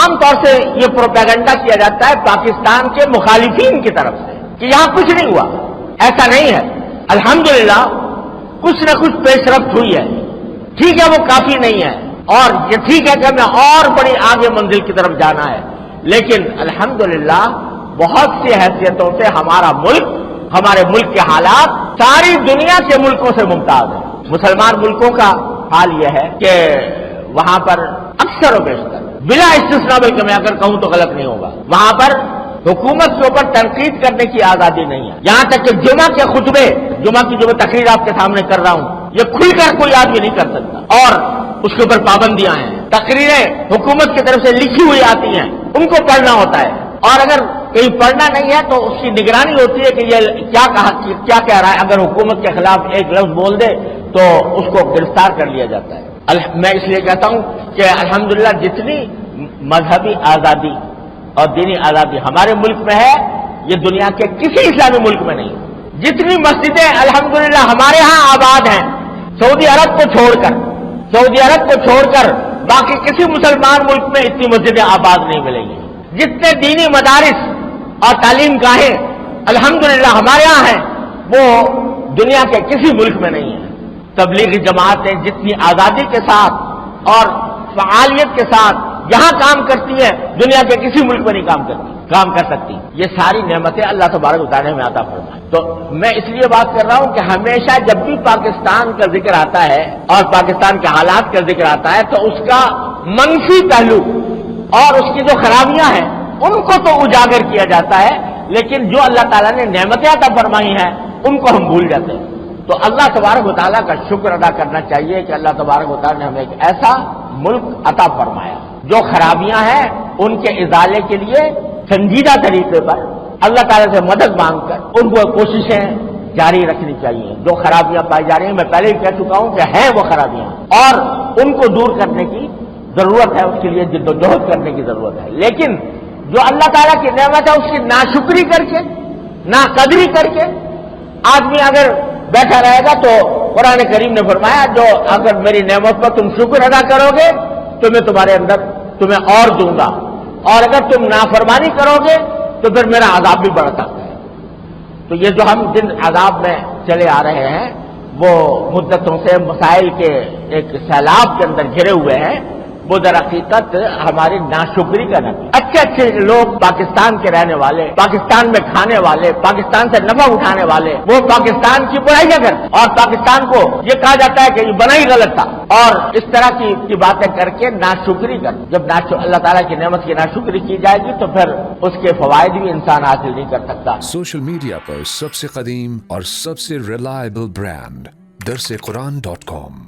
عام طور سے یہ پروپیگنڈا کیا جاتا ہے پاکستان کے مخالفین کی طرف سے کہ یہاں کچھ نہیں ہوا. ایسا نہیں ہے. الحمدللہ کچھ نہ کچھ پیش رفت ہوئی ہے. ٹھیک ہے وہ کافی نہیں ہے اور یہ ٹھیک ہے کہ ہمیں اور بڑی آگے منزل کی طرف جانا ہے, لیکن الحمدللہ بہت سی حیثیتوں سے ہمارا ملک, ہمارے ملک کے حالات ساری دنیا کے ملکوں سے ممتاز ہیں. مسلمان ملکوں کا حال یہ ہے کہ وہاں پر اکثر و بیشتر بلا استثناء, بلکہ میں اگر کہوں تو غلط نہیں ہوگا, وہاں پر حکومت کے اوپر تنقید کرنے کی آزادی نہیں ہے. یہاں تک کہ جمعہ کے خطبے, جمعہ کی جو میں تقریر آپ کے سامنے کر رہا ہوں, یہ کھل کر کوئی آدمی نہیں کر سکتا اور اس کے اوپر پابندیاں ہیں. تقریریں حکومت کی طرف سے لکھی ہوئی آتی ہیں, ان کو پڑھنا ہوتا ہے, اور اگر کہیں پڑھنا نہیں ہے تو اس کی نگرانی ہوتی ہے کہ یہ کیا کہہ رہا ہے. اگر حکومت کے خلاف ایک لفظ بول دے تو اس کو گرفتار کر لیا جاتا ہے. میں اس لیے کہتا ہوں کہ الحمدللہ جتنی مذہبی آزادی اور دینی آزادی ہمارے ملک میں ہے, یہ دنیا کے کسی اسلامی ملک میں نہیں. جتنی مسجدیں الحمدللہ ہمارے ہاں آباد ہیں, سعودی عرب کو چھوڑ کر باقی کسی مسلمان ملک میں اتنی مسجدیں آباد نہیں ملیں گی. جتنے دینی مدارس اور تعلیم گاہیں الحمدللہ ہمارے ہاں ہیں, وہ دنیا کے کسی ملک میں نہیں ہیں. تبلیغی جماعتیں جتنی آزادی کے ساتھ اور فعالیت کے ساتھ یہاں کام کرتی ہیں, دنیا کے کسی ملک میں نہیں کام کر سکتی. یہ ساری نعمتیں اللہ تبارک و تعالیٰ میں عطا فرمائے. تو میں اس لیے بات کر رہا ہوں کہ ہمیشہ جب بھی پاکستان کا ذکر آتا ہے اور پاکستان کے حالات کا ذکر آتا ہے تو اس کا منفی پہلو اور اس کی جو خرابیاں ہیں ان کو تو اجاگر کیا جاتا ہے, لیکن جو اللہ تعالیٰ نے نعمتیں عطا فرمائی ہیں ان کو ہم بھول جاتے ہیں. تو اللہ تبارک و تعالیٰ کا شکر ادا کرنا چاہیے کہ اللہ تبارک و تعالیٰ نے ہمیں ایک ایسا ملک عطا فرمایا. جو خرابیاں ہیں ان کے ازالے کے لیے سنجیدہ طریقے پر اللہ تعالیٰ سے مدد مانگ کر ان کو کوششیں جاری رکھنی چاہیے. جو خرابیاں پائی جا رہی ہیں, میں پہلے ہی کہہ چکا ہوں کہ ہیں وہ خرابیاں, اور ان کو دور کرنے کی ضرورت ہے, اس کے لیے جد و جہد کرنے کی ضرورت ہے. لیکن جو اللہ تعالیٰ کی نعمت ہے اس کی ناشکری کر کے, ناقدری کر کے آدمی اگر بیٹھا رہے گا تو قرآن کریم نے فرمایا جو اگر میری نعمت پر تم شکر ادا کرو گے تو میں تمہارے اندر تمہیں اور دوں گا, اور اگر تم نافرمانی کرو گے تو پھر میرا عذاب بھی بڑھتا ہے. تو یہ جو ہم جن عذاب میں چلے آ رہے ہیں وہ مدتوں سے مسائل کے ایک سیلاب کے اندر گھرے ہوئے ہیں, وہ در حقیقت ہماری ناشکری کا نتیجہ. اچھے لوگ پاکستان کے رہنے والے, پاکستان میں کھانے والے, پاکستان سے نفع اٹھانے والے, وہ پاکستان کی برائیاں کرتے اور پاکستان کو یہ کہا جاتا ہے کہ یہ بنا ہی غلط تھا, اور اس طرح کی باتیں کر کے ناشکری کر. جب اللہ تعالیٰ کی نعمت کی ناشکری کی جائے گی تو پھر اس کے فوائد بھی انسان حاصل نہیں کر سکتا. سوشل میڈیا پر سب سے قدیم اور سب سے ریلائبل برانڈ درسقرآن.com